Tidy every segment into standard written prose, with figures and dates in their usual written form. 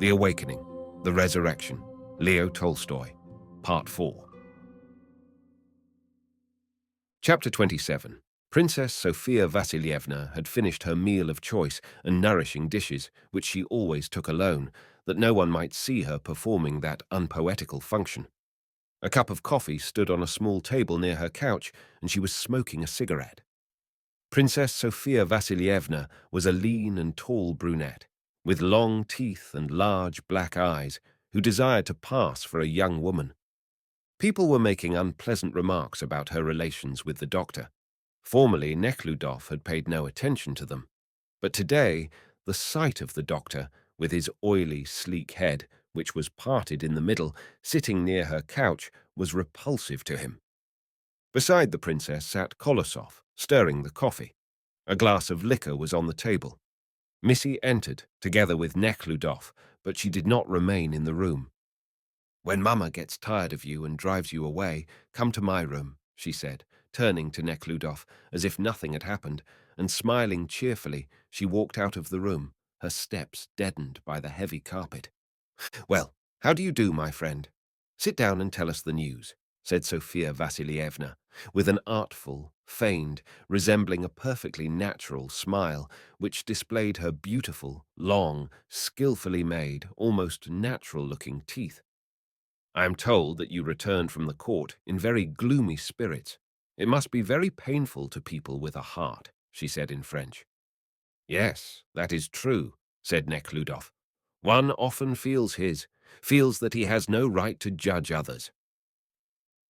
The Awakening, The Resurrection, Leo Tolstoy, Part 4. Chapter 27. Princess Sofia Vasilievna had finished her meal of choice and nourishing dishes, which she always took alone, that no one might see her performing that unpoetical function. A cup of coffee stood on a small table near her couch, and she was smoking a cigarette. Princess Sofia Vasilievna was a lean and tall brunette, with long teeth and large black eyes, who desired to pass for a young woman. People were making unpleasant remarks about her relations with the doctor. Formerly, Nekhlyudov had paid no attention to them, but today, the sight of the doctor, with his oily, sleek head, which was parted in the middle, sitting near her couch, was repulsive to him. Beside the princess sat Kolosov, stirring the coffee. A glass of liquor was on the table. Missy entered, together with Nekhlyudov, but she did not remain in the room. "When Mama gets tired of you and drives you away, come to my room," she said, turning to Nekhlyudov as if nothing had happened, and smiling cheerfully, she walked out of the room, her steps deadened by the heavy carpet. "Well, how do you do, my friend? Sit down and tell us the news," said Sofia Vasilievna, with an artful, feigned, resembling a perfectly natural smile, which displayed her beautiful, long, skillfully made, almost natural-looking teeth. "I am told that you returned from the court in very gloomy spirits. It must be very painful to people with a heart," she said in French. "Yes, that is true," said Nekhlyudov. "One often feels that he has no right to judge others."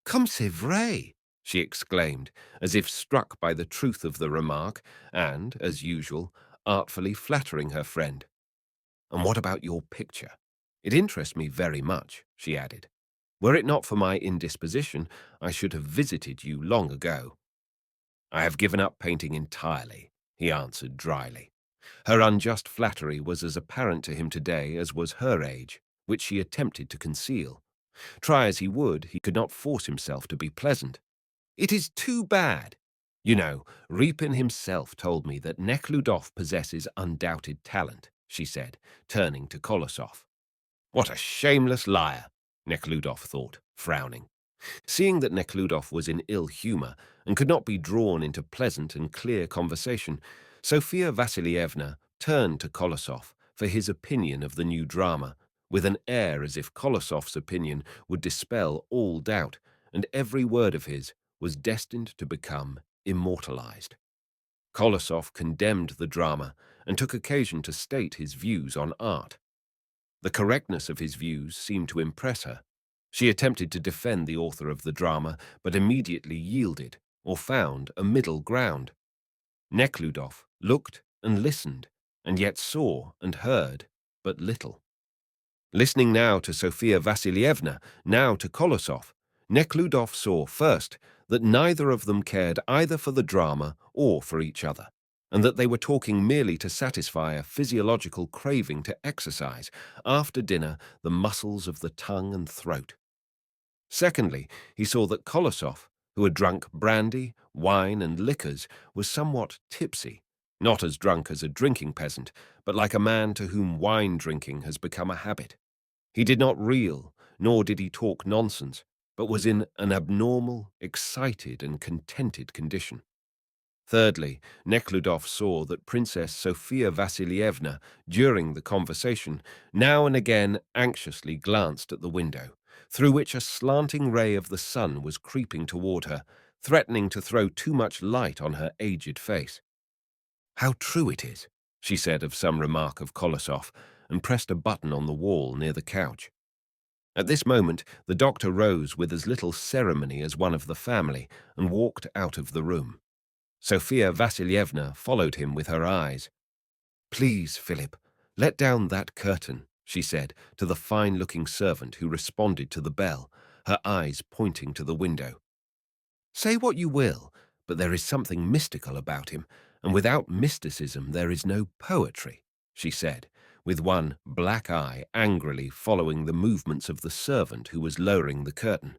"Comme c'est vrai!" she exclaimed, as if struck by the truth of the remark, and, as usual, artfully flattering her friend. "And what about your picture? It interests me very much," she added. "Were it not for my indisposition, I should have visited you long ago." "I have given up painting entirely," he answered dryly. Her unjust flattery was as apparent to him today as was her age, which she attempted to conceal. Try as he would, he could not force himself to be pleasant. "It is too bad. You know, Repin himself told me that Nekhlyudov possesses undoubted talent," she said, turning to Kolosov. "What a shameless liar," Nekhlyudov thought, frowning. Seeing that Nekhlyudov was in ill humor and could not be drawn into pleasant and clear conversation, Sofia Vasilievna turned to Kolosov for his opinion of the new drama, with an air as if Kolosov's opinion would dispel all doubt, and every word of his was destined to become immortalized. Kolosov condemned the drama and took occasion to state his views on art. The correctness of his views seemed to impress her. She attempted to defend the author of the drama, but immediately yielded, or found a middle ground. Nekhlyudov looked and listened, and yet saw and heard but little. Listening now to Sofia Vasilievna, now to Kolosov, Nekhlyudov saw first that neither of them cared either for the drama or for each other, and that they were talking merely to satisfy a physiological craving to exercise, after dinner, the muscles of the tongue and throat. Secondly, he saw that Kolosov, who had drunk brandy, wine, and liquors, was somewhat tipsy, not as drunk as a drinking peasant, but like a man to whom wine drinking has become a habit. He did not reel, nor did he talk nonsense, but was in an abnormal, excited, and contented condition. Thirdly, Nekhlyudov saw that Princess Sofia Vasilievna, during the conversation, now and again anxiously glanced at the window, through which a slanting ray of the sun was creeping toward her, threatening to throw too much light on her aged face. "How true it is," she said of some remark of Kolosov, and pressed a button on the wall near the couch. At this moment, the doctor rose with as little ceremony as one of the family and walked out of the room. Sofia Vasilievna followed him with her eyes. "Please, Philip, let down that curtain," she said to the fine-looking servant who responded to the bell, her eyes pointing to the window. "Say what you will, but there is something mystical about him, and without mysticism there is no poetry," she said, with one black eye angrily following the movements of the servant who was lowering the curtain.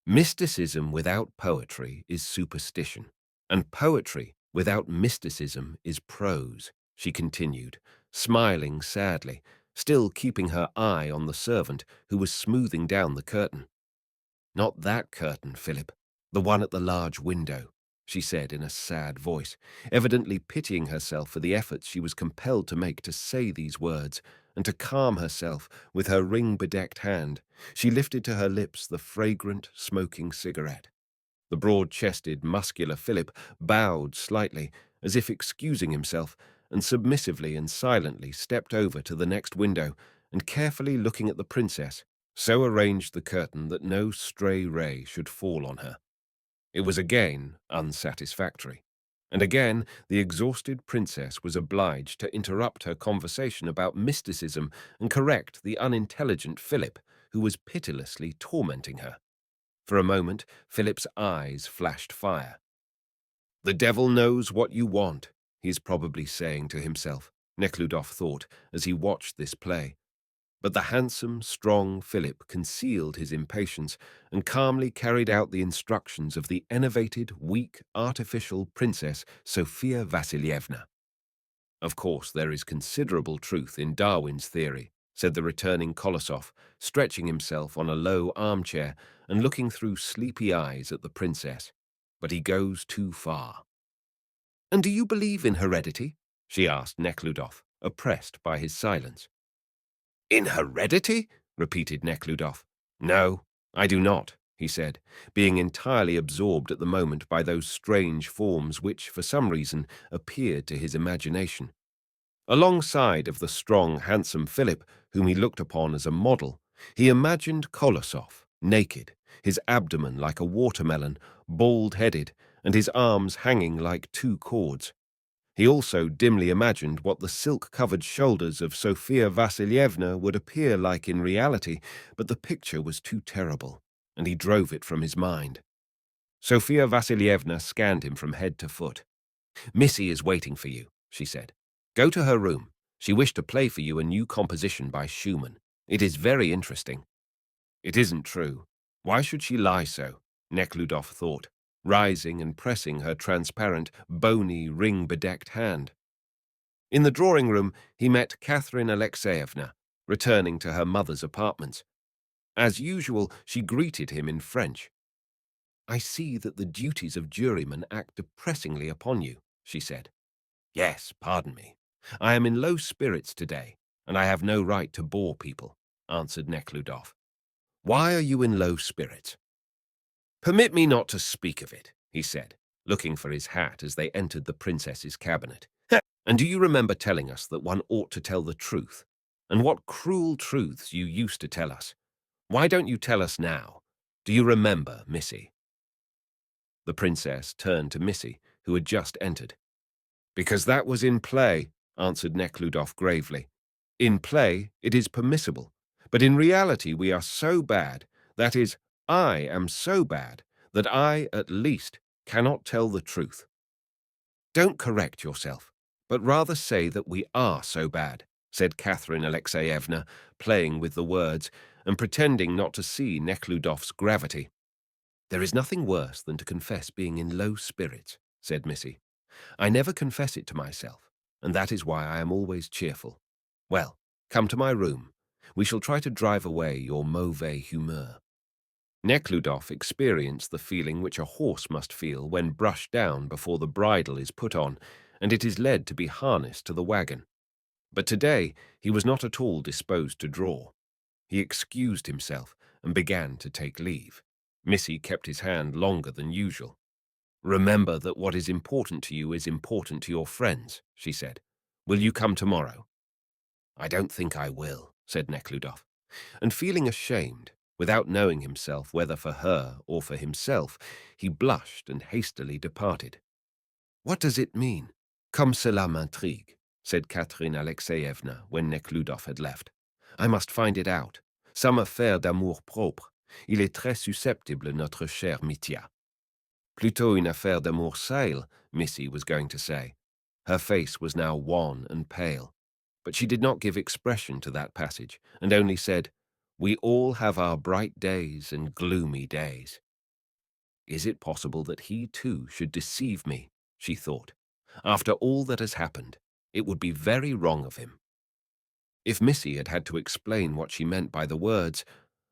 "Mysticism without poetry is superstition, and poetry without mysticism is prose," she continued, smiling sadly, still keeping her eye on the servant who was smoothing down the curtain. "Not that curtain, Philip. The one at the large window," she said in a sad voice, evidently pitying herself for the efforts she was compelled to make to say these words, and to calm herself with her ring-bedecked hand. She lifted to her lips the fragrant, smoking cigarette. The broad-chested, muscular Philip bowed slightly, as if excusing himself, and submissively and silently stepped over to the next window, and carefully looking at the princess, so arranged the curtain that no stray ray should fall on her. It was again unsatisfactory, and again the exhausted princess was obliged to interrupt her conversation about mysticism and correct the unintelligent Philip, who was pitilessly tormenting her. For a moment, Philip's eyes flashed fire. "The devil knows what you want," he is probably saying to himself, Nekhlyudov thought as he watched this play. But the handsome, strong Philip concealed his impatience and calmly carried out the instructions of the enervated, weak, artificial Princess Sophia Vassilievna. "Of course, there is considerable truth in Darwin's theory," said the returning Kolosov, stretching himself on a low armchair and looking through sleepy eyes at the princess. "But he goes too far." "And do you believe in heredity?" she asked Nekhlyudov, oppressed by his silence. "In heredity?" repeated Nekhlyudov. "No, I do not," he said, being entirely absorbed at the moment by those strange forms which, for some reason, appeared to his imagination. Alongside of the strong, handsome Philip, whom he looked upon as a model, he imagined Kolosov, naked, his abdomen like a watermelon, bald-headed, and his arms hanging like two cords. He also dimly imagined what the silk-covered shoulders of Sophia Vassilievna would appear like in reality, but the picture was too terrible, and he drove it from his mind. Sophia Vassilievna scanned him from head to foot. "Missy is waiting for you," she said. "Go to her room. She wished to play for you a new composition by Schumann. It is very interesting." "It isn't true. Why should she lie so?" Nekhlyudov thought, rising and pressing her transparent, bony, ring-bedecked hand. In the drawing-room, he met Catherine Alexeyevna, returning to her mother's apartments. As usual, she greeted him in French. "I see that the duties of juryman act depressingly upon you," she said. "Yes, pardon me. I am in low spirits today, and I have no right to bore people," answered Nekhlyudov. "Why are you in low spirits?" "Permit me not to speak of it," he said, looking for his hat as they entered the princess's cabinet. "And do you remember telling us that one ought to tell the truth? And what cruel truths you used to tell us. Why don't you tell us now? Do you remember, Missy?" The princess turned to Missy, who had just entered. "Because that was in play," answered Nekhlyudov gravely. "In play, it is permissible. But in reality, we are so bad, that is, I am so bad, that I, at least, cannot tell the truth." "Don't correct yourself, but rather say that we are so bad," said Catherine Alexeyevna, playing with the words, and pretending not to see Nekhlyudov's gravity. "There is nothing worse than to confess being in low spirits," said Missy. "I never confess it to myself, and that is why I am always cheerful. Well, come to my room. We shall try to drive away your mauvais humeur." Nekhlyudov experienced the feeling which a horse must feel when brushed down before the bridle is put on, and it is led to be harnessed to the wagon. But today he was not at all disposed to draw. He excused himself and began to take leave. Missy kept his hand longer than usual. "Remember that what is important to you is important to your friends," she said. "Will you come tomorrow?" "I don't think I will," said Nekhlyudov, and feeling ashamed, without knowing himself whether for her or for himself, he blushed and hastily departed. "What does it mean? Comme cela m'intrigue," said Catherine Alexeyevna when Nekhlyudov had left. "I must find it out. Some affaire d'amour-propre. Il est très susceptible, notre cher Mitya." "Plutôt une affaire d'amour sale," Missy was going to say. Her face was now wan and pale, but she did not give expression to that passage, and only said, "We all have our bright days and gloomy days." "Is it possible that he too should deceive me?" she thought. "After all that has happened, it would be very wrong of him." If Missy had had to explain what she meant by the words,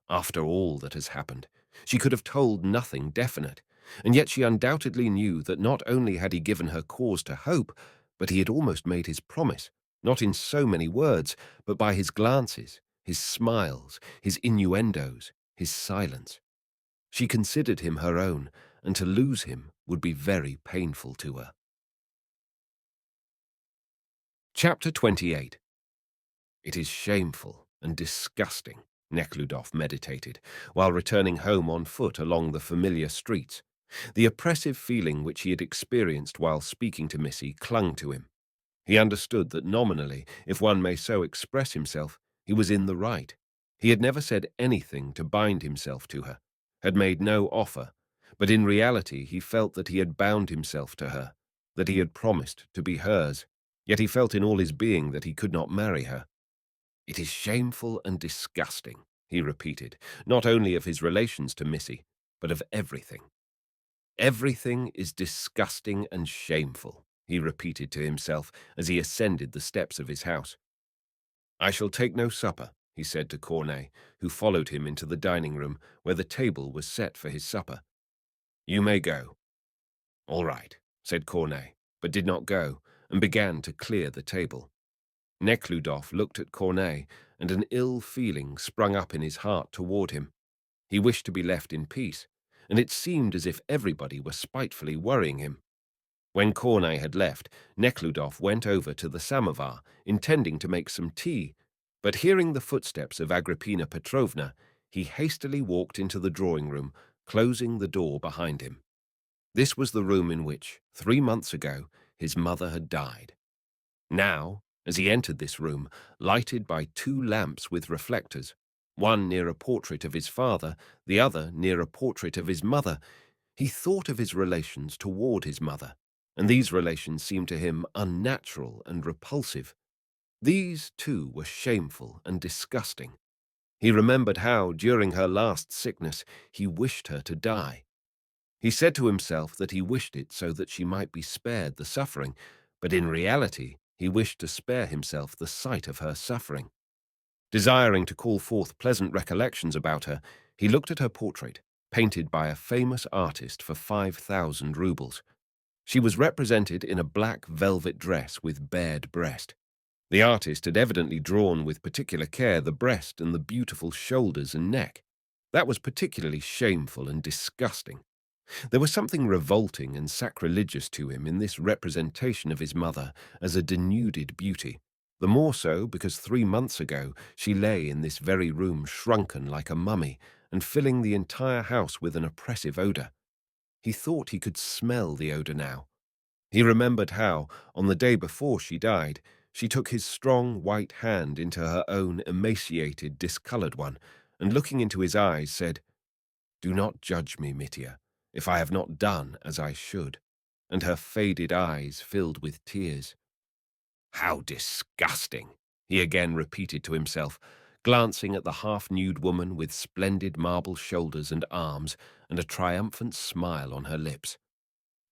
"After all that has happened," she could have told nothing definite, and yet she undoubtedly knew that not only had he given her cause to hope, but he had almost made his promise, not in so many words, but by his glances, his smiles, his innuendos, his silence. She considered him her own, and to lose him would be very painful to her. Chapter 28. It is shameful and disgusting, Nekhlyudov meditated, while returning home on foot along the familiar streets. The oppressive feeling which he had experienced while speaking to Missy clung to him. He understood that nominally, if one may so express himself, he was in the right. He had never said anything to bind himself to her, had made no offer, but in reality he felt that he had bound himself to her, that he had promised to be hers, yet he felt in all his being that he could not marry her. "It is shameful and disgusting," he repeated, not only of his relations to Missy, but of everything. "Everything is disgusting and shameful," he repeated to himself as he ascended the steps of his house. "I shall take no supper," he said to Cornet, who followed him into the dining room where the table was set for his supper. "You may go." "All right," said Cornet, but did not go, and began to clear the table. Nekhlyudov looked at Cornet, and an ill feeling sprung up in his heart toward him. He wished to be left in peace, and it seemed as if everybody were spitefully worrying him. When Cornet had left, Nekhlyudov went over to the samovar, intending to make some tea, but hearing the footsteps of Agrippina Petrovna, he hastily walked into the drawing-room, closing the door behind him. This was the room in which, 3 months ago, his mother had died. Now, as he entered this room, lighted by 2 lamps with reflectors, one near a portrait of his father, the other near a portrait of his mother, he thought of his relations toward his mother, and these relations seemed to him unnatural and repulsive. These, too, were shameful and disgusting. He remembered how, during her last sickness, he wished her to die. He said to himself that he wished it so that she might be spared the suffering, but in reality he wished to spare himself the sight of her suffering. Desiring to call forth pleasant recollections about her, he looked at her portrait, painted by a famous artist for 5,000 roubles. She was represented in a black velvet dress with bared breast. The artist had evidently drawn with particular care the breast and the beautiful shoulders and neck. That was particularly shameful and disgusting. There was something revolting and sacrilegious to him in this representation of his mother as a denuded beauty, the more so because 3 months ago she lay in this very room shrunken like a mummy and filling the entire house with an oppressive odor. He thought he could smell the odor now. He remembered how, on the day before she died, she took his strong white hand into her own emaciated, discolored one, and looking into his eyes said, "Do not judge me, Mitya, if I have not done as I should," and her faded eyes filled with tears. "How disgusting!" he again repeated to himself, glancing at the half-nude woman with splendid marble shoulders and arms and a triumphant smile on her lips.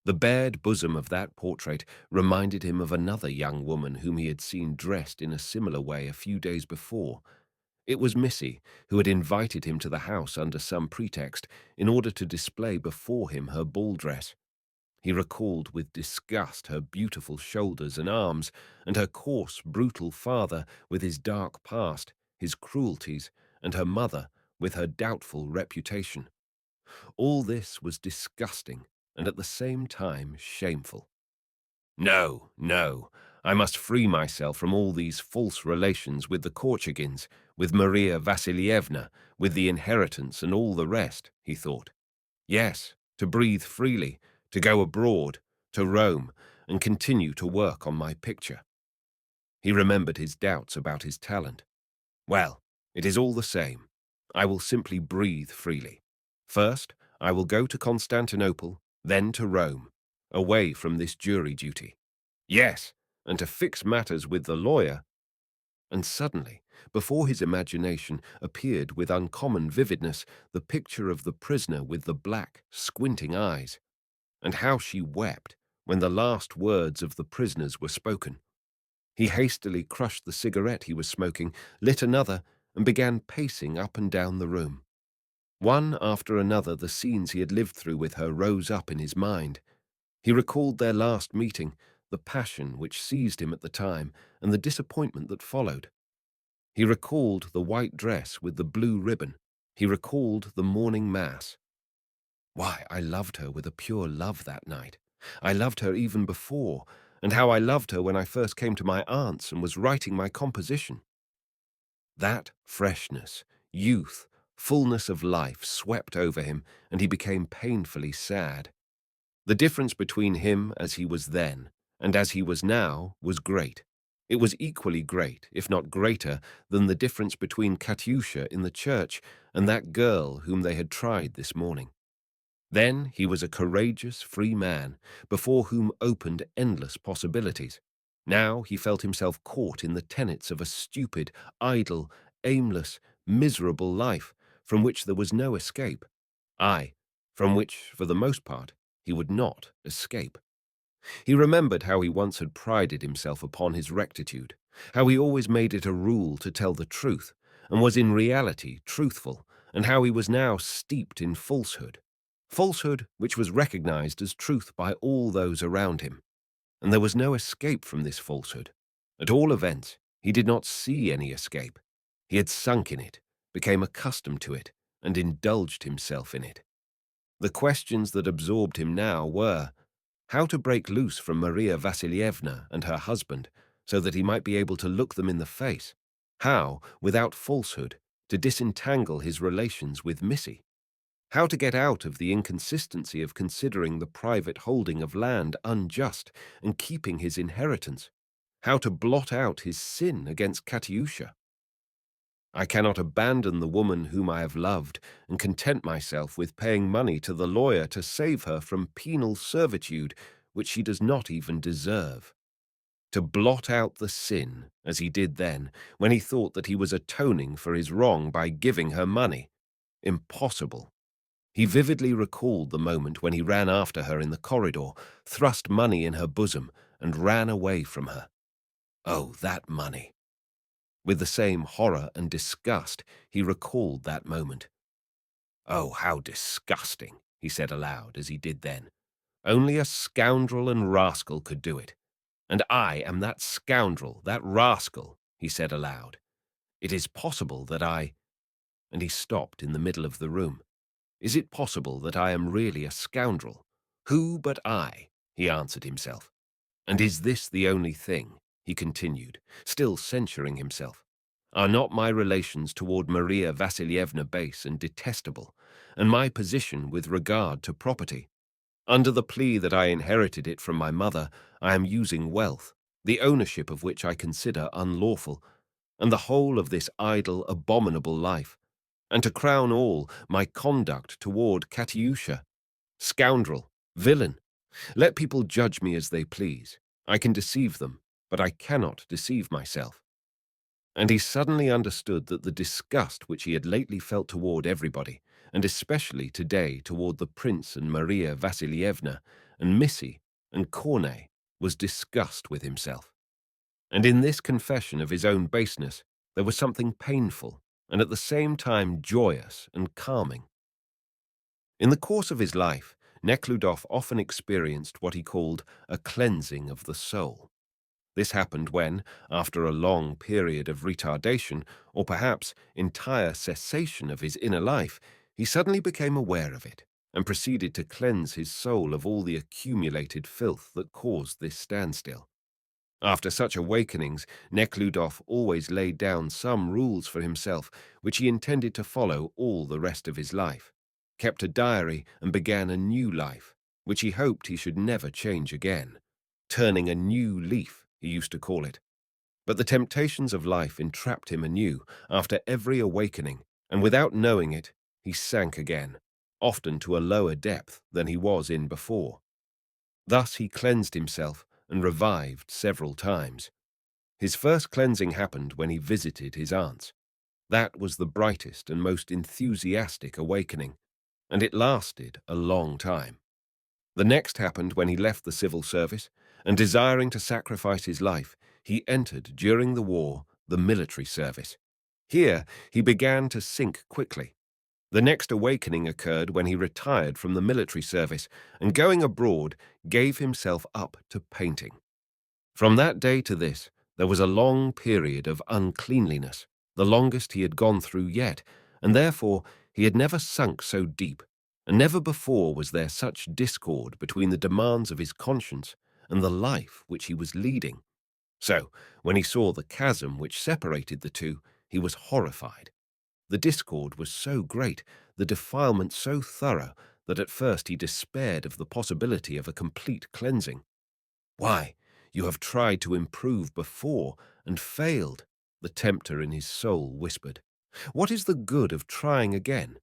The bared bosom of that portrait reminded him of another young woman whom he had seen dressed in a similar way a few days before. It was Missy, who had invited him to the house under some pretext in order to display before him her ball dress. He recalled with disgust her beautiful shoulders and arms, and her coarse, brutal father with his dark past, his cruelties, and her mother with her doubtful reputation. All this was disgusting and at the same time shameful. No, no, I must free myself from all these false relations with the Korchagins, with Maria Vassilievna, with the inheritance and all the rest, he thought. Yes, to breathe freely, to go abroad, to Rome, and continue to work on my picture. He remembered his doubts about his talent. Well, it is all the same. I will simply breathe freely. First, I will go to Constantinople, then to Rome, away from this jury duty. Yes, and to fix matters with the lawyer. And suddenly, before his imagination appeared with uncommon vividness the picture of the prisoner with the black, squinting eyes, and how she wept when the last words of the prisoners were spoken. He hastily crushed the cigarette he was smoking, lit another, and began pacing up and down the room. One after another, the scenes he had lived through with her rose up in his mind. He recalled their last meeting, the passion which seized him at the time, and the disappointment that followed. He recalled the white dress with the blue ribbon. He recalled the morning mass. Why, I loved her with a pure love that night. I loved her even before, and how I loved her when I first came to my aunt's and was writing my composition. That freshness, youth, fullness of life swept over him, and he became painfully sad. The difference between him as he was then and as he was now was great. It was equally great, if not greater, than the difference between Katyusha in the church and that girl whom they had tried this morning. Then he was a courageous, free man, before whom opened endless possibilities. Now he felt himself caught in the tenets of a stupid, idle, aimless, miserable life from which there was no escape. Aye, from which, for the most part, he would not escape. He remembered how he once had prided himself upon his rectitude, how he always made it a rule to tell the truth, and was in reality truthful, and how he was now steeped in falsehood which was recognized as truth by all those around him. And there was no escape from this falsehood. At all events, he did not see any escape. He had sunk in it, became accustomed to it, and indulged himself in it. The questions that absorbed him now were, how to break loose from Maria Vasilievna and her husband so that he might be able to look them in the face, how, without falsehood, to disentangle his relations with Missy, how to get out of the inconsistency of considering the private holding of land unjust and keeping his inheritance, how to blot out his sin against Katyusha. I cannot abandon the woman whom I have loved and content myself with paying money to the lawyer to save her from penal servitude which she does not even deserve. To blot out the sin, as he did then, when he thought that he was atoning for his wrong by giving her money. Impossible. He vividly recalled the moment when he ran after her in the corridor, thrust money in her bosom, and ran away from her. Oh, that money! With the same horror and disgust, he recalled that moment. Oh, how disgusting, he said aloud, as he did then. Only a scoundrel and rascal could do it. And I am that scoundrel, that rascal, he said aloud. It is possible that I— And he stopped in the middle of the room. Is it possible that I am really a scoundrel? Who but I? He answered himself. And is this the only thing? He continued, still censuring himself. Are not my relations toward Maria Vasilievna base and detestable, and my position with regard to property? Under the plea that I inherited it from my mother, I am using wealth, the ownership of which I consider unlawful, and the whole of this idle, abominable life. And to crown all, my conduct toward Katyusha. Scoundrel, villain, let people judge me as they please. I can deceive them, but I cannot deceive myself. And he suddenly understood that the disgust which he had lately felt toward everybody, and especially today toward the prince and Maria Vasilievna, and Missy, and Korney, was disgust with himself. And in this confession of his own baseness, there was something painful, and at the same time joyous and calming. In the course of his life, Nekhlyudov often experienced what he called a cleansing of the soul. This happened when, after a long period of retardation, or perhaps entire cessation of his inner life, he suddenly became aware of it, and proceeded to cleanse his soul of all the accumulated filth that caused this standstill. After such awakenings, Nekhlyudov always laid down some rules for himself, which he intended to follow all the rest of his life, kept a diary, and began a new life, which he hoped he should never change again. Turning a new leaf, he used to call it. But the temptations of life entrapped him anew after every awakening, and without knowing it, he sank again, often to a lower depth than he was in before. Thus he cleansed himself and revived several times. His first cleansing happened when he visited his aunts. That was the brightest and most enthusiastic awakening, and it lasted a long time. The next happened when he left the civil service, and desiring to sacrifice his life, he entered, during the war, the military service. Here, he began to sink quickly. The next awakening occurred when he retired from the military service and, going abroad, gave himself up to painting. From that day to this, there was a long period of uncleanliness, the longest he had gone through yet, and therefore he had never sunk so deep, and never before was there such discord between the demands of his conscience and the life which he was leading. So, when he saw the chasm which separated the two, he was horrified. The discord was so great, the defilement so thorough, that at first he despaired of the possibility of a complete cleansing. "Why, you have tried to improve before and failed," the tempter in his soul whispered. "What is the good of trying again?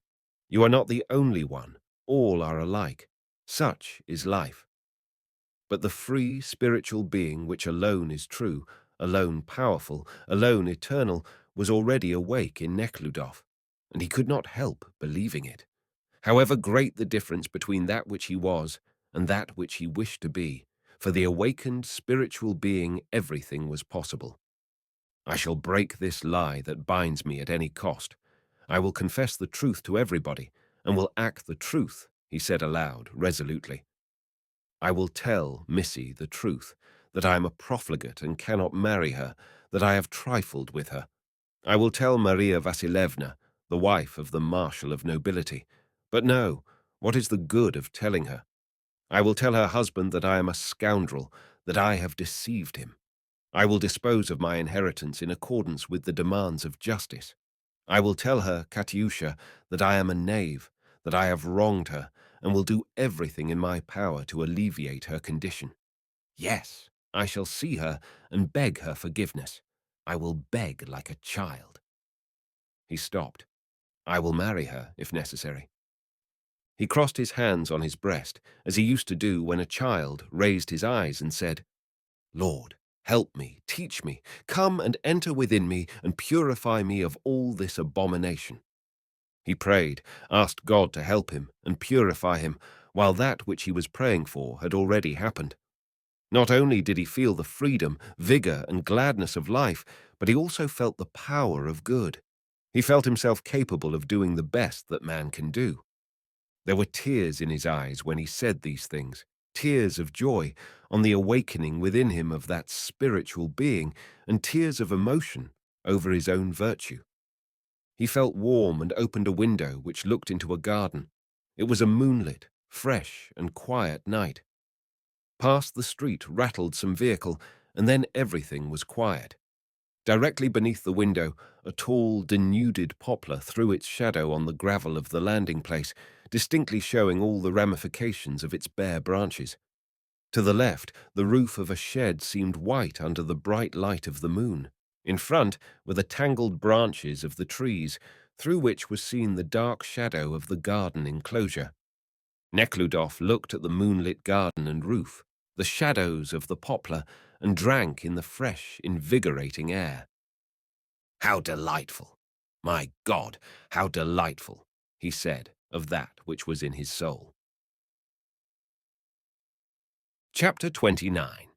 You are not the only one. All are alike. Such is life." But the free spiritual being which alone is true, alone powerful, alone eternal, was already awake in Nekhlyudov, and he could not help believing it. However great the difference between that which he was and that which he wished to be, for the awakened spiritual being everything was possible. "I shall break this lie that binds me at any cost. I will confess the truth to everybody, and will act the truth," he said aloud, resolutely. "I will tell Missy the truth, that I am a profligate and cannot marry her, that I have trifled with her. I will tell Maria Vasilievna, the wife of the Marshal of Nobility. But no, what is the good of telling her? I will tell her husband that I am a scoundrel, that I have deceived him. I will dispose of my inheritance in accordance with the demands of justice. I will tell her, Katyusha, that I am a knave, that I have wronged her, and will do everything in my power to alleviate her condition. Yes, I shall see her and beg her forgiveness. I will beg like a child." He stopped. "I will marry her, if necessary." He crossed his hands on his breast, as he used to do when a child, raised his eyes and said, "Lord, help me, teach me, come and enter within me and purify me of all this abomination." He prayed, asked God to help him and purify him, while that which he was praying for had already happened. Not only did he feel the freedom, vigor, and gladness of life, but he also felt the power of good. He felt himself capable of doing the best that man can do. There were tears in his eyes when he said these things, tears of joy on the awakening within him of that spiritual being, and tears of emotion over his own virtue. He felt warm and opened a window which looked into a garden. It was a moonlit, fresh, and quiet night. Past the street rattled some vehicle, and then everything was quiet. Directly beneath the window, a tall, denuded poplar threw its shadow on the gravel of the landing place, distinctly showing all the ramifications of its bare branches. To the left, the roof of a shed seemed white under the bright light of the moon. In front were the tangled branches of the trees, through which was seen the dark shadow of the garden enclosure. Nekhlyudov looked at the moonlit garden and roof, the shadows of the poplar, and drank in the fresh, invigorating air. "How delightful! My God, how delightful!" he said of that which was in his soul. Chapter 29.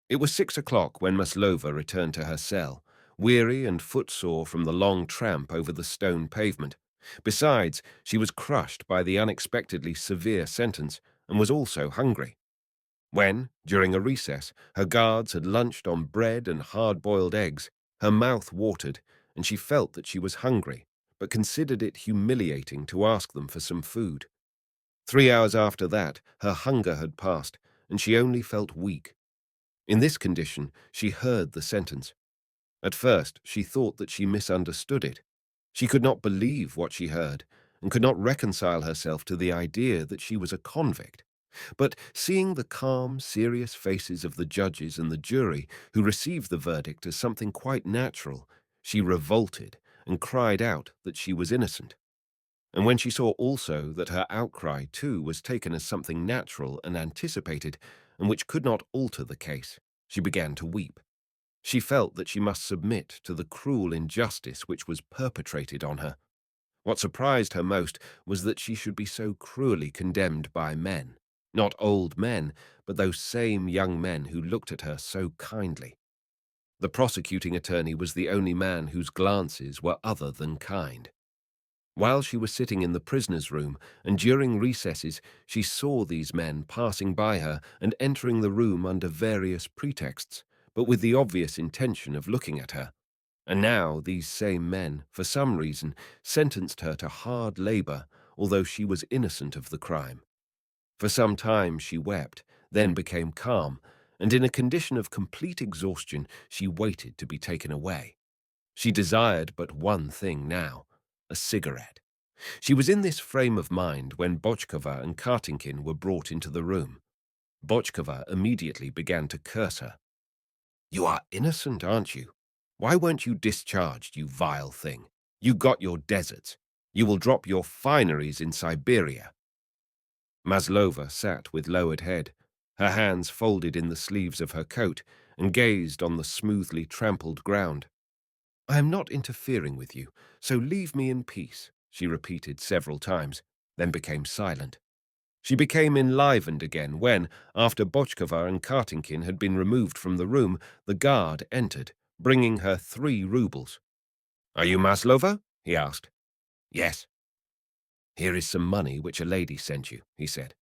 It was 6 o'clock when Maslova returned to her cell, weary and footsore from the long tramp over the stone pavement. Besides, she was crushed by the unexpectedly severe sentence and was also hungry. When, during a recess, her guards had lunched on bread and hard-boiled eggs, her mouth watered, and she felt that she was hungry, but considered it humiliating to ask them for some food. 3 hours after that, her hunger had passed, and she only felt weak. In this condition, she heard the sentence. At first, she thought that she misunderstood it. She could not believe what she heard, and could not reconcile herself to the idea that she was a convict. But seeing the calm, serious faces of the judges and the jury, who received the verdict as something quite natural, she revolted and cried out that she was innocent. And when she saw also that her outcry, too, was taken as something natural and anticipated, and which could not alter the case, she began to weep. She felt that she must submit to the cruel injustice which was perpetrated on her. What surprised her most was that she should be so cruelly condemned by men. Not old men, but those same young men who looked at her so kindly. The prosecuting attorney was the only man whose glances were other than kind. While she was sitting in the prisoner's room, and during recesses, she saw these men passing by her and entering the room under various pretexts, but with the obvious intention of looking at her. And now these same men, for some reason, sentenced her to hard labor, although she was innocent of the crime. For some time she wept, then became calm, and in a condition of complete exhaustion she waited to be taken away. She desired but one thing now, a cigarette. She was in this frame of mind when Bochkova and Kartinkin were brought into the room. Bochkova immediately began to curse her. "You are innocent, aren't you? Why weren't you discharged, you vile thing? You got your deserts. You will drop your fineries in Siberia." Maslova sat with lowered head, her hands folded in the sleeves of her coat, and gazed on the smoothly trampled ground. "I am not interfering with you, so leave me in peace," she repeated several times, then became silent. She became enlivened again when, after Bochkova and Kartinkin had been removed from the room, the guard entered, bringing her 3 rubles. "Are you Maslova?" he asked. "Yes." "Here is some money which a lady sent you," he said.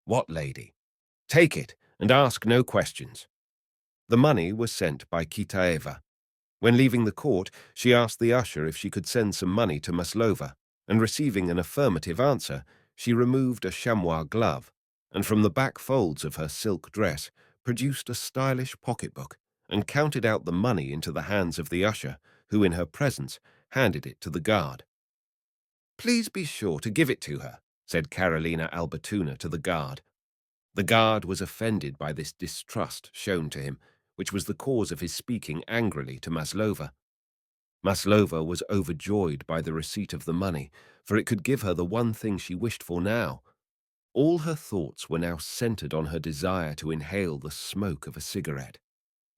"What lady?" "Take it, and ask no questions." The money was sent by Kitaeva. When leaving the court, she asked the usher if she could send some money to Maslova, and receiving an affirmative answer, she removed a chamois glove, and from the back folds of her silk dress produced a stylish pocketbook, and counted out the money into the hands of the usher, who in her presence handed it to the guard. "Please be sure to give it to her," said Karolina Albertuna to the guard. The guard was offended by this distrust shown to him, which was the cause of his speaking angrily to Maslova. Maslova was overjoyed by the receipt of the money, for it could give her the one thing she wished for now. All her thoughts were now centered on her desire to inhale the smoke of a cigarette.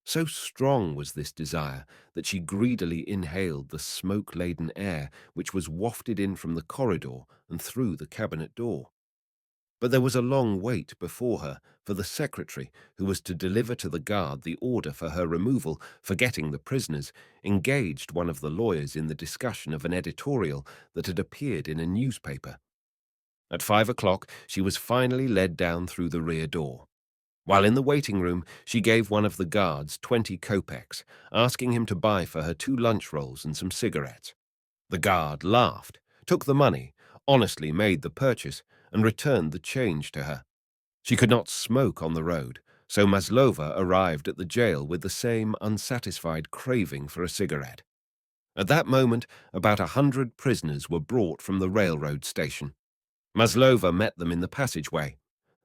So strong was this desire that she greedily inhaled the smoke-laden air which was wafted in from the corridor and through the cabinet door. But there was a long wait before her for the secretary, who was to deliver to the guard the order for her removal, forgetting the prisoners, engaged one of the lawyers in the discussion of an editorial that had appeared in a newspaper. At 5 o'clock, she was finally led down through the rear door. While in the waiting room, she gave one of the guards 20 kopecks, asking him to buy for her 2 lunch rolls and some cigarettes. The guard laughed, took the money, honestly made the purchase, and returned the change to her. She could not smoke on the road, so Maslova arrived at the jail with the same unsatisfied craving for a cigarette. At that moment, about 100 prisoners were brought from the railroad station. Maslova met them in the passageway.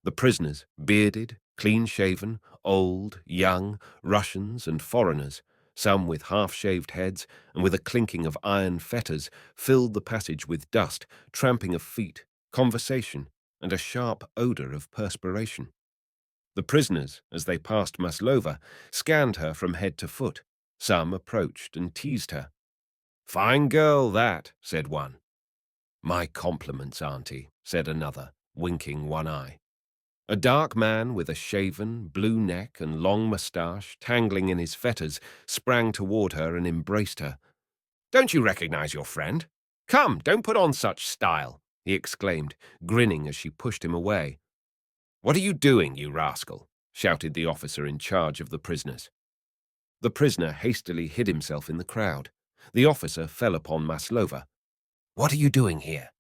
The prisoners, bearded, clean-shaven, old, young, Russians and foreigners, some with half-shaved heads and with a clinking of iron fetters, filled the passage with dust, tramping of feet, conversation, and a sharp odor of perspiration. The prisoners, as they passed Maslova, scanned her from head to foot. Some approached and teased her. "Fine girl, that," said one. "My compliments, auntie," said another, winking one eye. A dark man with a shaven, blue neck and long moustache tangling in his fetters sprang toward her and embraced her. "Don't you recognize your friend? Come, don't put on such style," he exclaimed, grinning as she pushed him away. "What are you doing, you rascal?" shouted the officer in charge of the prisoners. The prisoner hastily hid himself in the crowd. The officer fell upon Maslova. "What are you doing here?"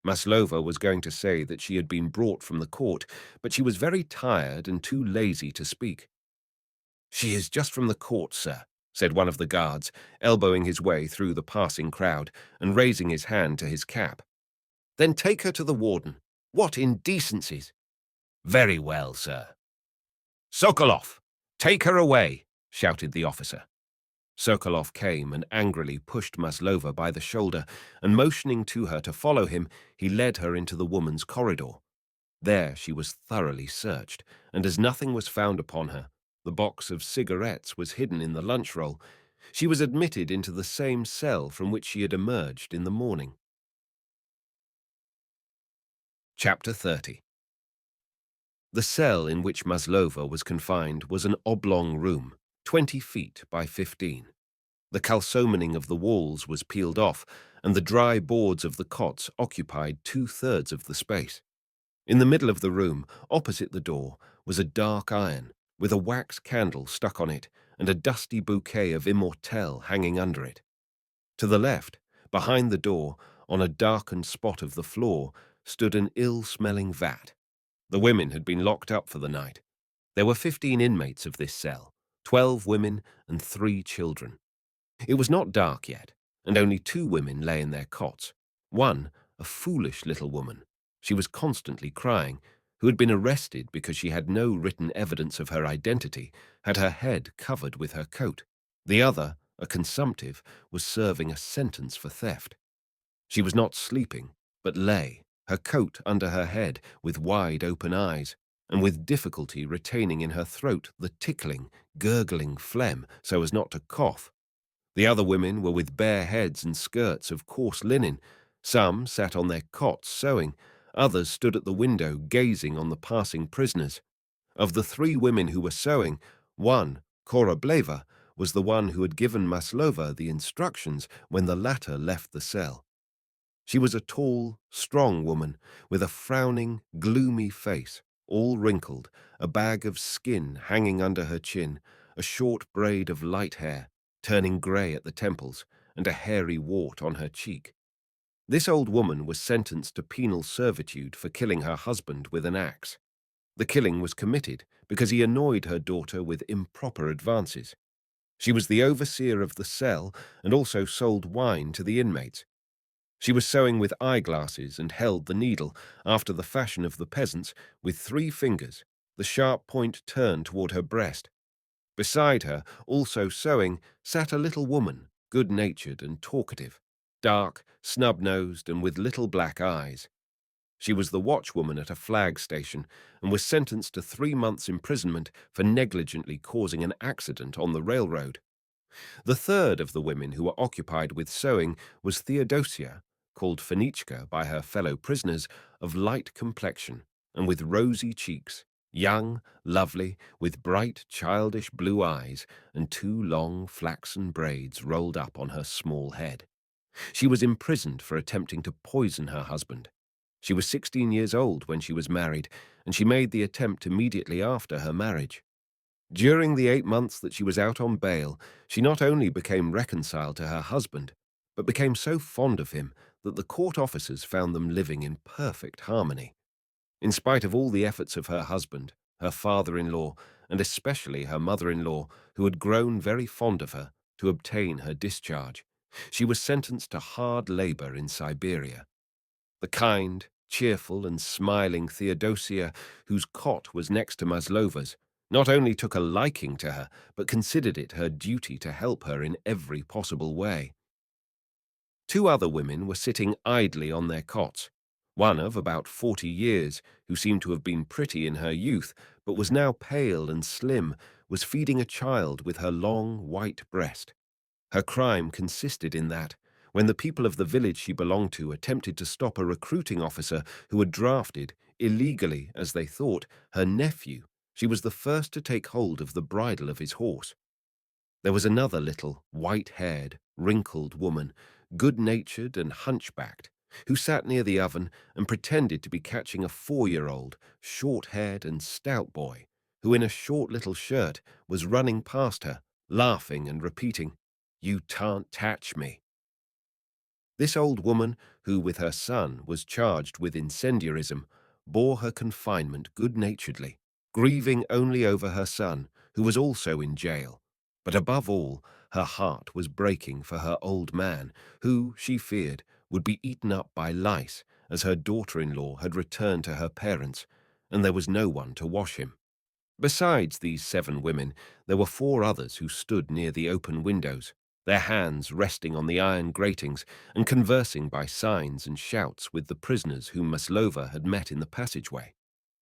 Maslova was going to say that she had been brought from the court, but she was very tired and too lazy to speak. "She is just from the court, sir," said one of the guards, elbowing his way through the passing crowd and raising his hand to his cap. "Then take her to the warden. What indecencies!" "Very well, sir." "Sokolov, take her away," shouted the officer. Sokolov came and angrily pushed Maslova by the shoulder, and motioning to her to follow him, he led her into the woman's corridor. There she was thoroughly searched, and as nothing was found upon her, the box of cigarettes was hidden in the lunch roll, she was admitted into the same cell from which she had emerged in the morning. Chapter 30. The cell in which Maslova was confined was an oblong room, 20 feet by 15. The calsomening of the walls was peeled off, and the dry boards of the cots occupied 2/3 of the space. In the middle of the room, opposite the door, was a dark iron, with a wax candle stuck on it and a dusty bouquet of immortelle hanging under it. To the left, behind the door, on a darkened spot of the floor, stood an ill-smelling vat. The women had been locked up for the night. There were 15 inmates of this cell, 12 women and 3 children. It was not dark yet, and only 2 women lay in their cots. One, a foolish little woman, she was constantly crying, who had been arrested because she had no written evidence of her identity, had her head covered with her coat. The other, a consumptive, was serving a sentence for theft. She was not sleeping, but lay, her coat under her head, with wide open eyes, and with difficulty retaining in her throat the tickling, gurgling phlegm so as not to cough. The other women were with bare heads and skirts of coarse linen. Some sat on their cots sewing, others stood at the window gazing on the passing prisoners. Of the 3 women who were sewing, one, Korobleva, was the one who had given Maslova the instructions when the latter left the cell. She was a tall, strong woman with a frowning, gloomy face, all wrinkled, a bag of skin hanging under her chin, a short braid of light hair, turning grey at the temples, and a hairy wart on her cheek. This old woman was sentenced to penal servitude for killing her husband with an axe. The killing was committed because he annoyed her daughter with improper advances. She was the overseer of the cell and also sold wine to the inmates. She was sewing with eyeglasses and held the needle, after the fashion of the peasants, with 3 fingers, the sharp point turned toward her breast. Beside her, also sewing, sat a little woman, good-natured and talkative, dark, snub-nosed, and with little black eyes. She was the watchwoman at a flag station and was sentenced to 3 months' imprisonment for negligently causing an accident on the railroad. The third of the women who were occupied with sewing was Theodosia, called Fenichka by her fellow prisoners, of light complexion and with rosy cheeks, young, lovely, with bright, childish blue eyes and 2 long flaxen braids rolled up on her small head. She was imprisoned for attempting to poison her husband. She was 16 years old when she was married, and she made the attempt immediately after her marriage. During the 8 months that she was out on bail, she not only became reconciled to her husband, but became so fond of him that the court officers found them living in perfect harmony. In spite of all the efforts of her husband, her father-in-law, and especially her mother-in-law, who had grown very fond of her, to obtain her discharge, she was sentenced to hard labor in Siberia. The kind, cheerful, and smiling Theodosia, whose cot was next to Maslova's, not only took a liking to her, but considered it her duty to help her in every possible way. 2 other women were sitting idly on their cots. One of about 40 years, who seemed to have been pretty in her youth, but was now pale and slim, was feeding a child with her long, white breast. Her crime consisted in that, when the people of the village she belonged to attempted to stop a recruiting officer who had drafted, illegally as they thought, her nephew, she was the first to take hold of the bridle of his horse. There was another little, white-haired, wrinkled woman, good-natured and hunchbacked, who sat near the oven and pretended to be catching a 4-year-old, short-haired and stout boy, who in a short little shirt was running past her, laughing and repeating, "You can't touch me." This old woman, who with her son was charged with incendiarism, bore her confinement good-naturedly, grieving only over her son, who was also in jail. But above all, her heart was breaking for her old man, who, she feared, would be eaten up by lice, as her daughter-in-law had returned to her parents, and there was no one to wash him. Besides these 7 women, there were 4 others who stood near the open windows, their hands resting on the iron gratings and conversing by signs and shouts with the prisoners whom Maslova had met in the passageway.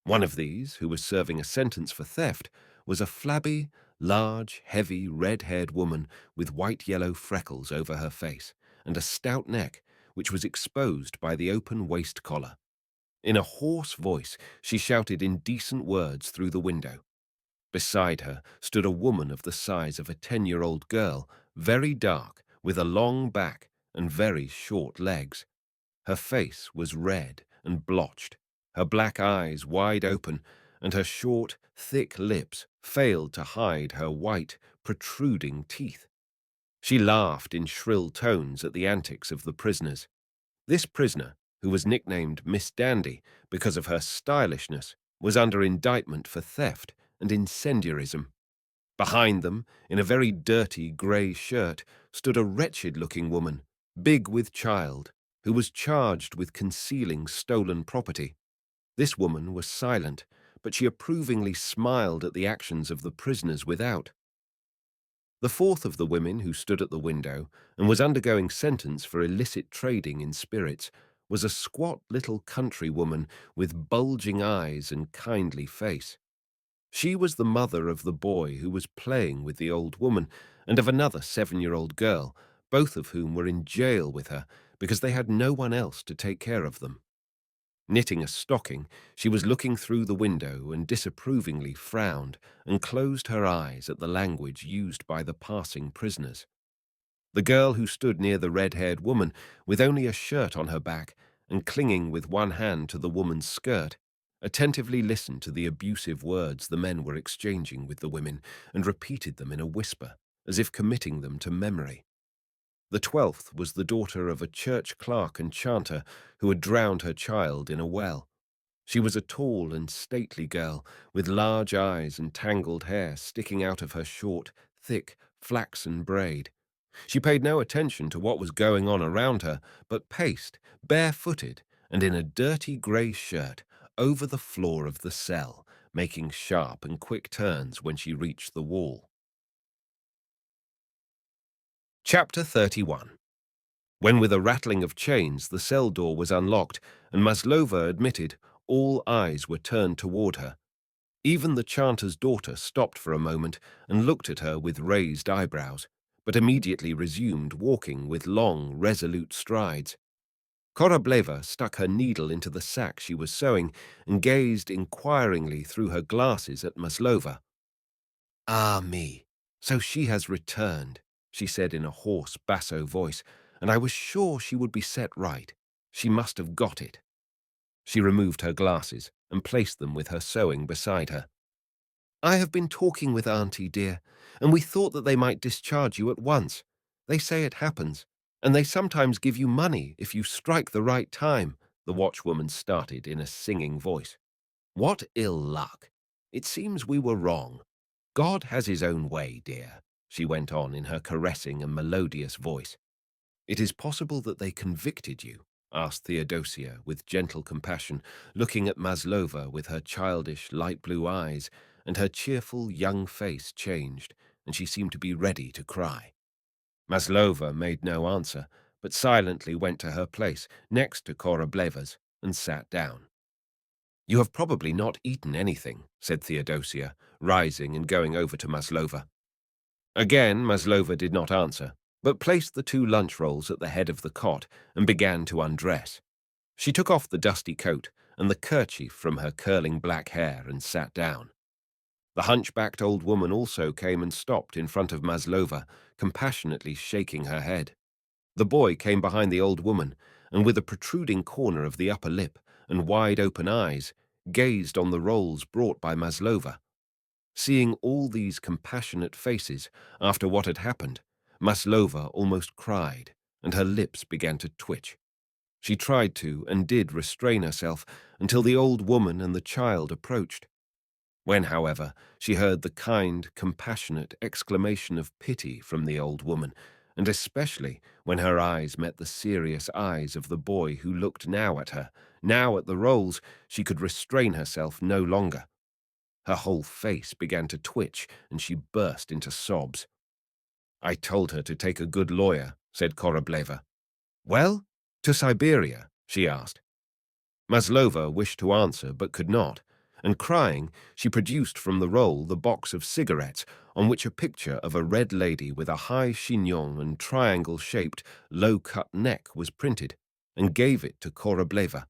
One of these, who was serving a sentence for theft, was a flabby, large, heavy, red-haired woman with white-yellow freckles over her face and a stout neck, which was exposed by the open waist collar. In a hoarse voice, she shouted indecent words through the window. Beside her stood a woman of the size of a 10-year-old girl, very dark, with a long back and very short legs. Her face was red and blotched, her black eyes wide open, and her short, thick lips failed to hide her white, protruding teeth. She laughed in shrill tones at the antics of the prisoners. This prisoner, who was nicknamed Miss Dandy because of her stylishness, was under indictment for theft and incendiarism. Behind them, in a very dirty grey shirt, stood a wretched-looking woman, big with child, who was charged with concealing stolen property. This woman was silent, but she approvingly smiled at the actions of the prisoners without. The fourth of the women who stood at the window and was undergoing sentence for illicit trading in spirits was a squat little country woman with bulging eyes and kindly face. She was the mother of the boy who was playing with the old woman and of another 7-year-old girl, both of whom were in jail with her because they had no one else to take care of them. Knitting a stocking, she was looking through the window and disapprovingly frowned and closed her eyes at the language used by the passing prisoners. The girl who stood near the red-haired woman, with only a shirt on her back and clinging with one hand to the woman's skirt, attentively listened to the abusive words the men were exchanging with the women and repeated them in a whisper, as if committing them to memory. The 12th was the daughter of a church clerk and chanter who had drowned her child in a well. She was a tall and stately girl, with large eyes and tangled hair sticking out of her short, thick, flaxen braid. She paid no attention to what was going on around her, but paced, barefooted, and in a dirty grey shirt, over the floor of the cell, making sharp and quick turns when she reached the wall. Chapter 31. When with a rattling of chains the cell door was unlocked and Maslova admitted, all eyes were turned toward her. Even the chanter's daughter stopped for a moment and looked at her with raised eyebrows, but immediately resumed walking with long, resolute strides. Korobleva stuck her needle into the sack she was sewing and gazed inquiringly through her glasses at Maslova. "Ah, me, so she has returned," she said in a hoarse basso voice, "and I was sure she would be set right. She must have got it." She removed her glasses and placed them with her sewing beside her. "I have been talking with Auntie, dear, and we thought that they might discharge you at once. They say it happens, and they sometimes give you money if you strike the right time," the watchwoman started in a singing voice. "What ill luck! It seems we were wrong. God has his own way, dear," she went on in her caressing and melodious voice. "It is possible that they convicted you?" asked Theodosia with gentle compassion, looking at Maslova with her childish light blue eyes, and her cheerful young face changed, and she seemed to be ready to cry. Maslova made no answer, but silently went to her place next to Korobleva's and sat down. "You have probably not eaten anything," said Theodosia, rising and going over to Maslova. Again Maslova did not answer, but placed the 2 lunch rolls at the head of the cot and began to undress. She took off the dusty coat and the kerchief from her curling black hair and sat down. The hunchbacked old woman also came and stopped in front of Maslova, compassionately shaking her head. The boy came behind the old woman, and with a protruding corner of the upper lip and wide-open eyes, gazed on the rolls brought by Maslova. Seeing all these compassionate faces after what had happened, Maslova almost cried, and her lips began to twitch. She tried to and did restrain herself until the old woman and the child approached. When, however, she heard the kind, compassionate exclamation of pity from the old woman, and especially when her eyes met the serious eyes of the boy who looked now at her, now at the rolls, she could restrain herself no longer. Her whole face began to twitch, and she burst into sobs. "I told her to take a good lawyer," said Korobleva. "Well, to Siberia?" she asked. Maslova wished to answer but could not, and crying, she produced from the roll the box of cigarettes on which a picture of a red lady with a high chignon and triangle-shaped, low-cut neck was printed, and gave it to Korobleva.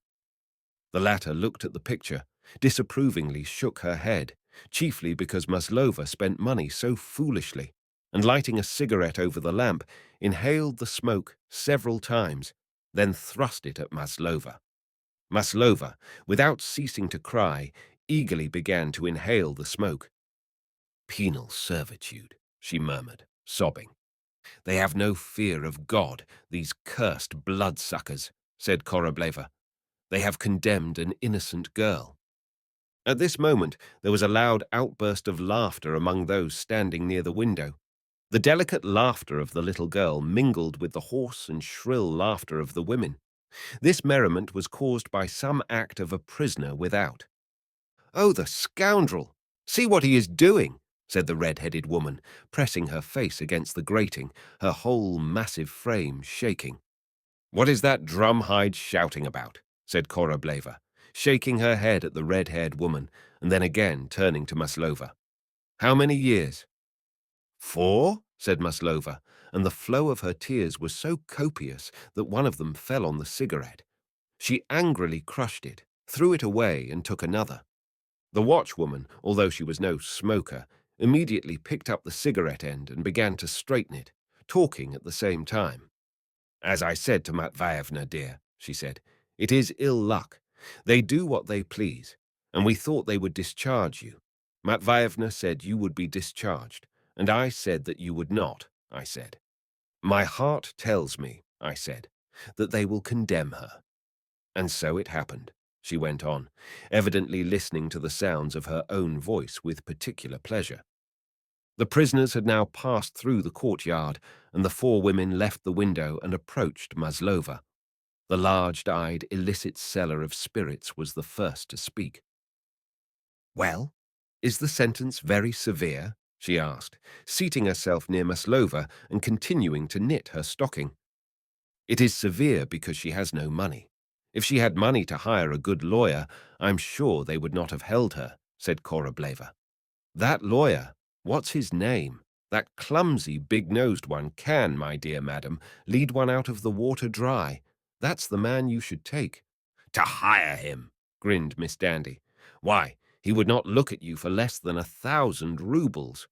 The latter looked at the picture, disapprovingly shook her head, chiefly because Maslova spent money so foolishly, and lighting a cigarette over the lamp, inhaled the smoke several times, then thrust it at Maslova. Maslova, without ceasing to cry, eagerly began to inhale the smoke. "Penal servitude," she murmured, sobbing. "They have no fear of God, these cursed bloodsuckers," said Korobleva. "They have condemned an innocent girl." At this moment there was a loud outburst of laughter among those standing near the window. The delicate laughter of the little girl mingled with the hoarse and shrill laughter of the women. This merriment was caused by some act of a prisoner without. "Oh, the scoundrel! See what he is doing," said the red-headed woman, pressing her face against the grating, her whole massive frame shaking. "What is that drum-hide shouting about?" said Korobleva, shaking her head at the red-haired woman, and then again turning to Maslova. "How many years?" "4," said Maslova, and the flow of her tears was so copious that one of them fell on the cigarette. She angrily crushed it, threw it away, and took another. The watchwoman, although she was no smoker, immediately picked up the cigarette end and began to straighten it, talking at the same time. "As I said to Matveyevna, dear," she said, "it is ill luck. They do what they please, and we thought they would discharge you. Matveyevna said you would be discharged, and I said that you would not, I said. My heart tells me, I said, that they will condemn her." And so it happened, she went on, evidently listening to the sounds of her own voice with particular pleasure. The prisoners had now passed through the courtyard, and the 4 women left the window and approached Maslova. The large-eyed, illicit seller of spirits was the first to speak. "Well, is the sentence very severe?" she asked, seating herself near Maslova and continuing to knit her stocking. "It is severe because she has no money. If she had money to hire a good lawyer, I'm sure they would not have held her," said Korobleva. "That lawyer, what's his name? That clumsy, big-nosed one can, my dear madam, lead one out of the water dry. That's the man you should take." "To hire him," grinned Miss Dandy. "Why, he would not look at you for less than 1,000 roubles."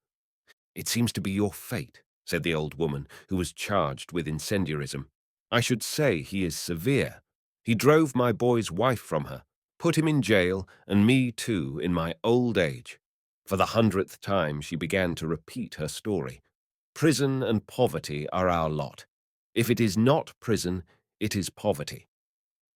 "It seems to be your fate," said the old woman, who was charged with incendiarism. "I should say he is severe. He drove my boy's wife from her, put him in jail, and me too, in my old age." For the 100th time she began to repeat her story. "Prison and poverty are our lot. If it is not prison, it is poverty."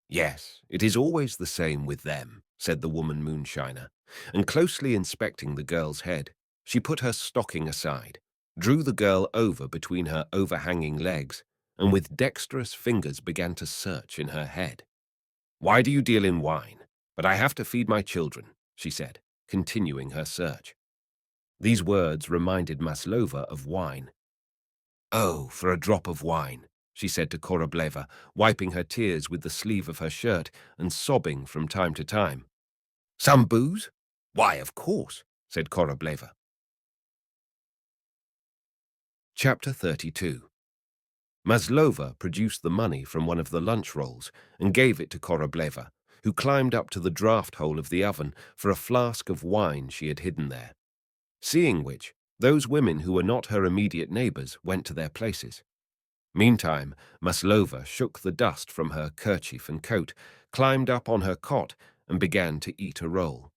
"Yes, it is always the same with them," said the woman moonshiner, and closely inspecting the girl's head, she put her stocking aside, drew the girl over between her overhanging legs, and with dexterous fingers began to search in her head. "Why do you deal in wine? But I have to feed my children," she said, continuing her search. These words reminded Maslova of wine. "Oh, for a drop of wine," she said to Korobleva, wiping her tears with the sleeve of her shirt and sobbing from time to time. "Some booze? Why, of course," said Korobleva. Chapter 32. Maslova produced the money from one of the lunch rolls and gave it to Korobleva, who climbed up to the draught hole of the oven for a flask of wine she had hidden there. Seeing which, those women who were not her immediate neighbors went to their places. Meantime, Maslova shook the dust from her kerchief and coat, climbed up on her cot, and began to eat a roll.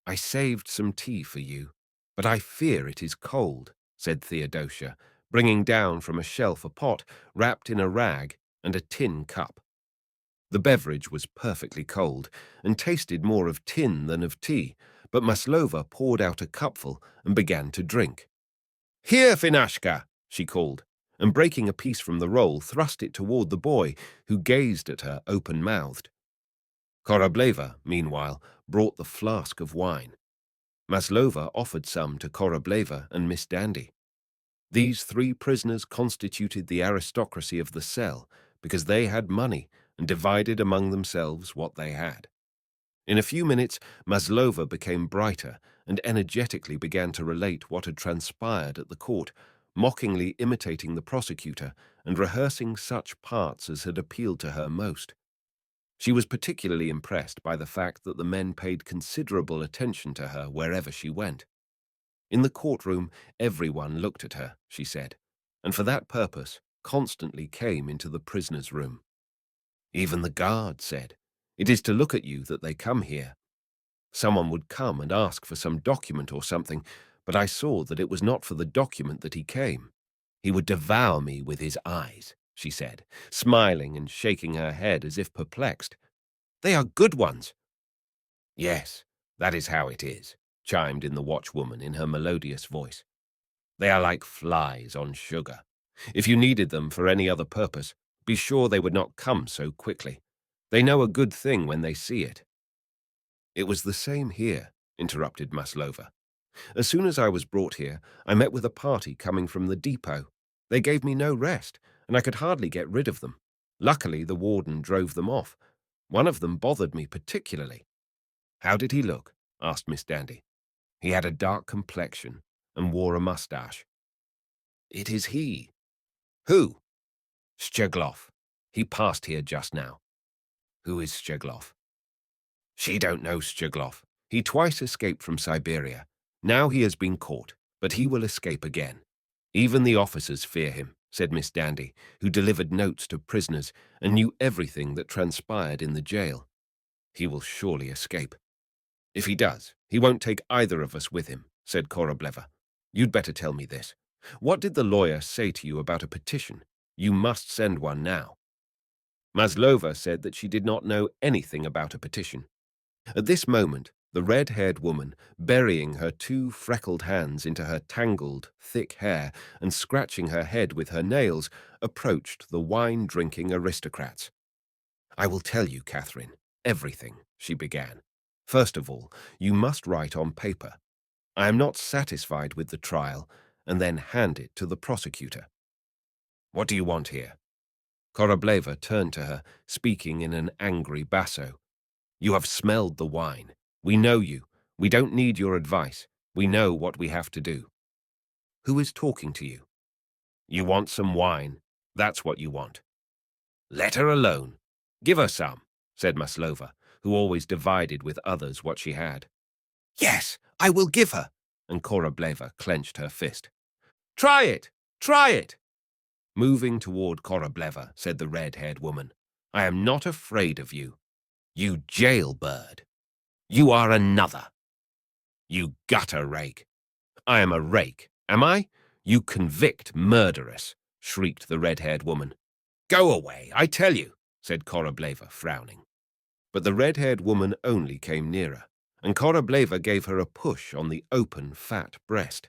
"I saved some tea for you, but I fear it is cold," said Theodosia, bringing down from a shelf a pot wrapped in a rag and a tin cup. The beverage was perfectly cold and tasted more of tin than of tea, but Maslova poured out a cupful and began to drink. "Here, Finashka!" she called, and breaking a piece from the roll, thrust it toward the boy, who gazed at her open-mouthed. Korobleva, meanwhile, brought the flask of wine. Maslova offered some to Korobleva and Miss Dandy. These 3 prisoners constituted the aristocracy of the cell because they had money and divided among themselves what they had. In a few minutes, Maslova became brighter and energetically began to relate what had transpired at the court, mockingly imitating the prosecutor and rehearsing such parts as had appealed to her most. She was particularly impressed by the fact that the men paid considerable attention to her wherever she went. In the courtroom, everyone looked at her, she said, and for that purpose constantly came into the prisoner's room. Even the guard said, "It is to look at you that they come here." Someone would come and ask for some document or something, but I saw that it was not for the document that he came. He would devour me with his eyes, she said, smiling and shaking her head as if perplexed. They are good ones. Yes, that is how it is, chimed in the watchwoman in her melodious voice. They are like flies on sugar. If you needed them for any other purpose, be sure they would not come so quickly. They know a good thing when they see it. It was the same here, interrupted Maslova. As soon as I was brought here, I met with a party coming from the depot. They gave me no rest, and I could hardly get rid of them. Luckily, the warden drove them off. One of them bothered me particularly. How did he look? Asked Miss Dandy. He had a dark complexion and wore a moustache. It is he. Who? Szczeglov. He passed here just now. Who is Szczeglov? She don't know Szczeglov. He twice escaped from Siberia. Now he has been caught, but he will escape again. Even the officers fear him, said Miss Dandy, who delivered notes to prisoners and knew everything that transpired in the jail. He will surely escape. If he does, he won't take either of us with him, said Korobleva. You'd better tell me this. What did the lawyer say to you about a petition? You must send one now. Maslova said that she did not know anything about a petition. At this moment, the red-haired woman, burying her two freckled hands into her tangled, thick hair and scratching her head with her nails, approached the wine-drinking aristocrats. I will tell you, Catherine, everything, she began. First of all, you must write on paper. I am not satisfied with the trial, and then hand it to the prosecutor. What do you want here? Korobleva turned to her, speaking in an angry basso. You have smelled the wine. We know you. We don't need your advice. We know what we have to do. Who is talking to you? You want some wine. That's what you want. Let her alone. Give her some, said Maslova, who always divided with others what she had. Yes, I will give her, and Korobleva clenched her fist. Try it! Try it! Moving toward Korobleva, said the red-haired woman, I am not afraid of you. You jailbird. You are another. You gutter rake. I am a rake, am I? You convict murderess, shrieked the red-haired woman. Go away, I tell you, said Korobleva, frowning. But the red-haired woman only came nearer, and Korobleva gave her a push on the open, fat breast.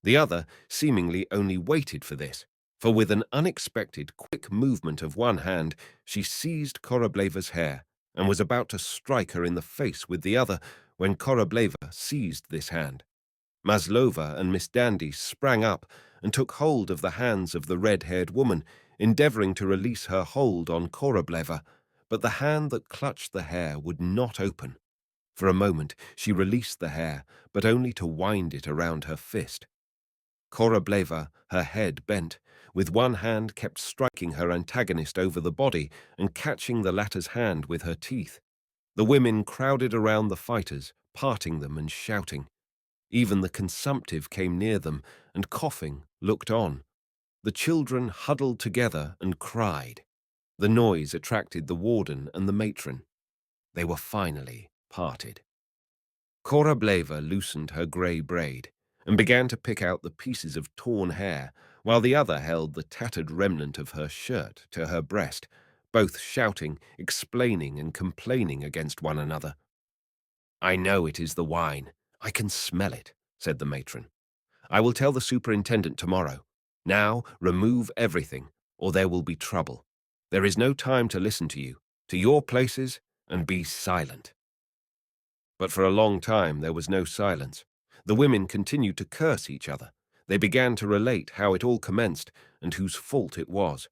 The other seemingly only waited for this, for with an unexpected, quick movement of one hand, she seized Korobleva's hair and was about to strike her in the face with the other when Korobleva seized this hand. Maslova and Miss Dandy sprang up and took hold of the hands of the red-haired woman, endeavouring to release her hold on Korobleva, but the hand that clutched the hair would not open. For a moment she released the hair, but only to wind it around her fist. Korobleva, her head bent, with one hand kept striking her antagonist over the body and catching the latter's hand with her teeth. The women crowded around the fighters, parting them and shouting. Even the consumptive came near them and, coughing, looked on. The children huddled together and cried. The noise attracted the warden and the matron. They were finally parted. Korobleva loosened her grey braid and began to pick out the pieces of torn hair, while the other held the tattered remnant of her shirt to her breast, both shouting, explaining, and complaining against one another. I know it is the wine. I can smell it, said the matron. I will tell the superintendent tomorrow. Now remove everything, or there will be trouble. There is no time to listen to you. To your places, and be silent. But for a long time there was no silence. The women continued to curse each other. They began to relate how it all commenced and whose fault it was.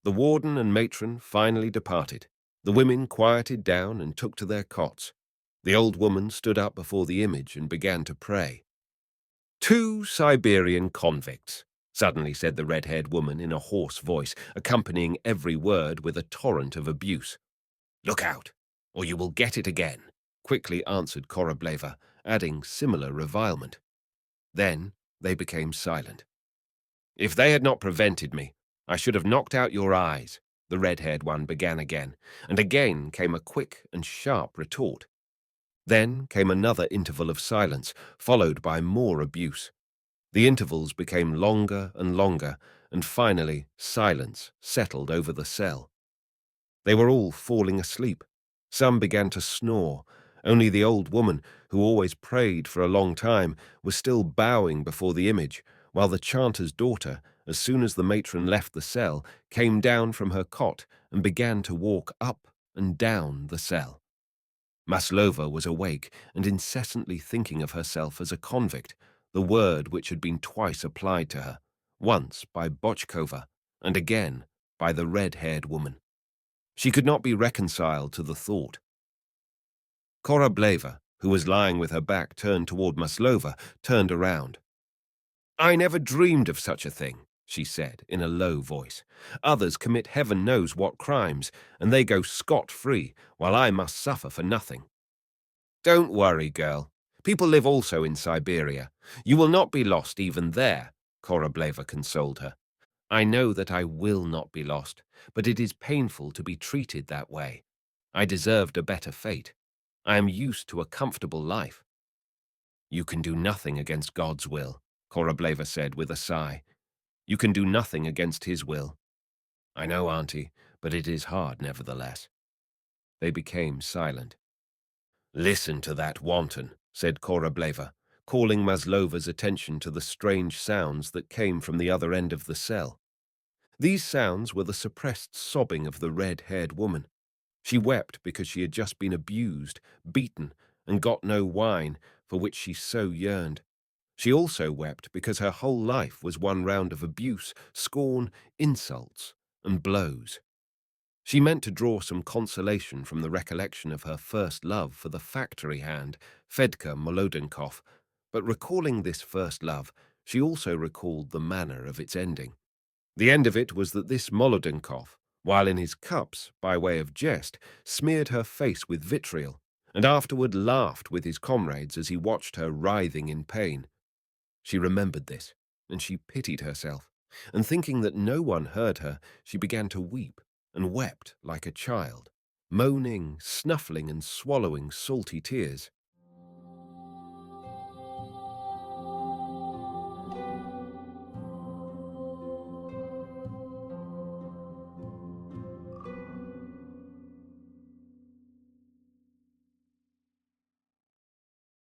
The warden and matron finally departed. The women quieted down and took to their cots. The old woman stood up before the image and began to pray. 2 Siberian convicts, suddenly said the red-haired woman in a hoarse voice, accompanying every word with a torrent of abuse. Look out, or you will get it again, quickly answered Korableva, adding similar revilement. Then they became silent. If they had not prevented me, I should have knocked out your eyes, the red-haired one began again, and again came a quick and sharp retort. Then came another interval of silence, followed by more abuse. The intervals became longer and longer, and finally silence settled over the cell. They were all falling asleep. Some began to snore. Only the old woman, who always prayed for a long time, was still bowing before the image, while the chanter's daughter, as soon as the matron left the cell, came down from her cot and began to walk up and down the cell. Maslova was awake and incessantly thinking of herself as a convict, the word which had been twice applied to her, once by Bochkova and again by the red-haired woman. She could not be reconciled to the thought. Korableva, who was lying with her back turned toward Maslova, turned around. "I never dreamed of such a thing," she said in a low voice. "Others commit heaven knows what crimes, and they go scot-free, while I must suffer for nothing." "Don't worry, girl. People live also in Siberia. You will not be lost even there," Korableva consoled her. "I know that I will not be lost, but it is painful to be treated that way. I deserved a better fate. I am used to a comfortable life." "You can do nothing against God's will," Korableva said with a sigh. "You can do nothing against his will." "I know, Auntie, but it is hard nevertheless." They became silent. "Listen to that wanton," said Korableva, calling Maslova's attention to the strange sounds that came from the other end of the cell. These sounds were the suppressed sobbing of the red-haired woman. She wept because she had just been abused, beaten, and got no wine, for which she so yearned. She also wept because her whole life was one round of abuse, scorn, insults, and blows. She meant to draw some consolation from the recollection of her first love for the factory hand, Fedka Molodenkov, but recalling this first love, she also recalled the manner of its ending. The end of it was that this Molodenkov, while in his cups, by way of jest, smeared her face with vitriol, and afterward laughed with his comrades as he watched her writhing in pain. She remembered this, and she pitied herself, and thinking that no one heard her, she began to weep, and wept like a child, moaning, snuffling, and swallowing salty tears.